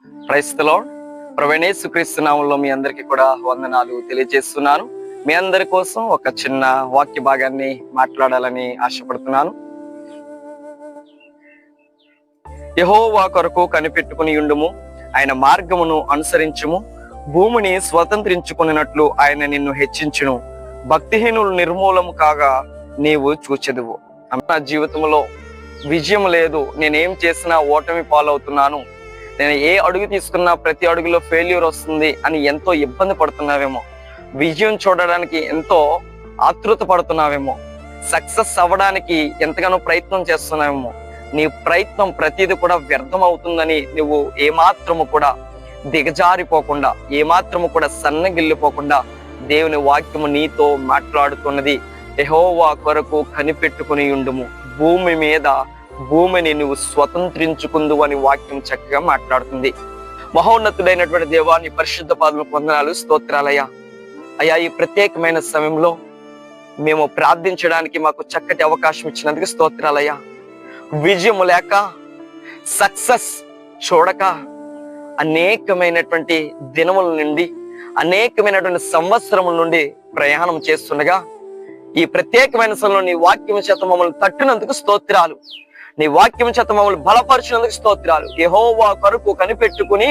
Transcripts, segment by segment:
Praise the lord. ప్రభువైన యేసుక్రీస్తు నామములో మీ అందరికీ కూడా వందనాలు తెలియజేస్తున్నాను. మీ అందరి కోసం ఒక చిన్న వాక్య భాగాన్ని మాట్లాడాలని ఆశపడుతున్నాను. యెహోవా కొరకు కనిపెట్టుకుని ఉండుము, ఆయన మార్గమును అనుసరించుము, భూమిని స్వతంత్రించుకున్నట్లు ఆయన నిన్ను హెచ్చించును, భక్తిహీనులు నిర్మూలము కాగా నీవు చూచెదువు. నా జీవితంలో విజయం లేదు, నేనేం చేసినా ఓటమి పాలవుతున్నాను, నేను ఏ అడుగు తీసుకున్నా ప్రతి అడుగులో ఫెయిల్యూర్ వస్తుంది అని ఎంతో ఇబ్బంది పడుతున్నావేమో, విజయం చూడడానికి ఎంతో ఆతృత పడుతున్నావేమో, సక్సెస్ అవ్వడానికి ఎంతగానో ప్రయత్నం చేస్తున్నావేమో, నీ ప్రయత్నం ప్రతిదీ కూడా వ్యర్థం అవుతుందని నువ్వు ఏమాత్రము కూడా దిగజారిపోకుండా, ఏమాత్రము కూడా సన్నగిల్లిపోకుండా దేవుని వాక్యము నీతో మాట్లాడుతున్నది. యెహోవా కొరకు కనిపెట్టుకుని ఉండుము, భూమి మీద భూమిని నువ్వు స్వతంత్రించుకుందు అని వాక్యం చక్కగా మాట్లాడుతుంది. మహోన్నతుడైనటువంటి దేవాన్ని పరిశుద్ధ పాదములకు వందనాలు, స్తోత్రాలయ్యా. అయ్యా, ఈ ప్రత్యేకమైన సమయంలో మేము ప్రార్థించడానికి మాకు చక్కటి అవకాశం ఇచ్చినందుకు స్తోత్రాలయ్యా. విజయం లేక, సక్సెస్ చూడక అనేకమైనటువంటి దినముల నుండి, అనేకమైనటువంటి సంవత్సరముల నుండి ప్రయాణం చేస్తుండగా ఈ ప్రత్యేకమైన సమయంలో నీ వాక్యం చేత మమ్మల్ని తట్టినందుకు స్తోత్రాలు, నీ వాక్యం చేత మమ్మల్ని బలపరిచినందుకు స్తోత్రాలు. యెహోవా కొరకు కనిపెట్టుకుని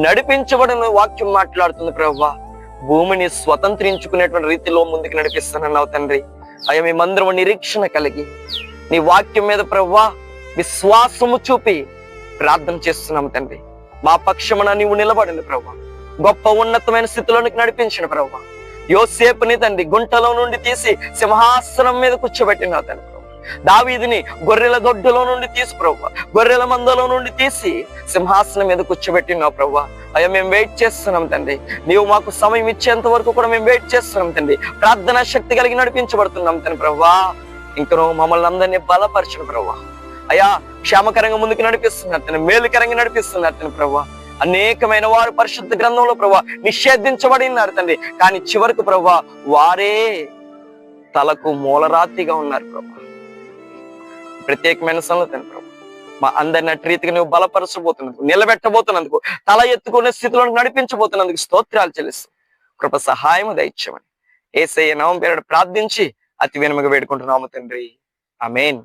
నడిపించబడిన వాక్యం మాట్లాడుతుంది ప్రభువా. భూమిని స్వతంత్రించుకునేటువంటి రీతిలో ముందుకు నడిపిస్తానన్నావు తండ్రి. అయ్యా, మేమందరము నిరీక్షణ కలిగి నీ వాక్యం మీద ప్రభువా విశ్వాసము చూపి ప్రార్థన చేస్తున్నాము తండ్రి. మా పక్షమున నీవు నిలబడింది ప్రభువా, గొప్ప ఉన్నతమైన స్థితిలోనికి నడిపించిన ప్రభువా. యోసేపుని తండ్రి గుంటలో నుండి తీసి సింహాసనం మీద కూర్చోబెట్టినావు తండ్రి. దావీదుని గొర్రెల దొడ్డులో నుండి తీసి ప్రభువా, గొర్రెల మందలో నుండి తీసి సింహాసనం మీద కూర్చోబెట్టినావు ప్రభువా. అయ్యా, మేము వెయిట్ చేస్తున్నాం తండ్రి. నీవు మాకు సమయం ఇచ్చేంత వరకు కూడా మేము వెయిట్ చేస్తున్నాం తండ్రి. ప్రార్థనా శక్తి కలిగి నడిపించబడుతున్నాం తండ్రి ప్రభువా. ఇంకనూ మమ్మల్ని అందరినీ బలపరచిన ప్రభువా. అయ్యా, క్షేమకరంగా ముందుకు నడిపిస్తున్నారు తండ్రి, మేలుకరంగా నడిపిస్తున్నారు తండ్రి ప్రభువా. అనేకమైన వారు పరిశుద్ధ గ్రంథంలో ప్రభువా నిషేధించబడి ఉన్నారు తండ్రి. కానీ చివరకు ప్రభువా వారే తలకు మూలరాతిగా ఉన్నారు ప్రభువా. ప్రత్యేకమైన సంగతి ప్రభు, మా అందరిని అటు రీతిగా నువ్వు బలపరచబోతున్నందుకు, నిలబెట్టబోతున్నందుకు, తల ఎత్తుకునే స్థితిలో నడిపించబోతున్నందుకు స్తోత్రాలు చెల్లిస్తూ కృప సహాయము దయచేయమని యేసయ్య నామం పేరిట ప్రార్థించి అతి వినమ్రంగా వేడుకుంటున్నాము తండ్రి. ఆమేన్.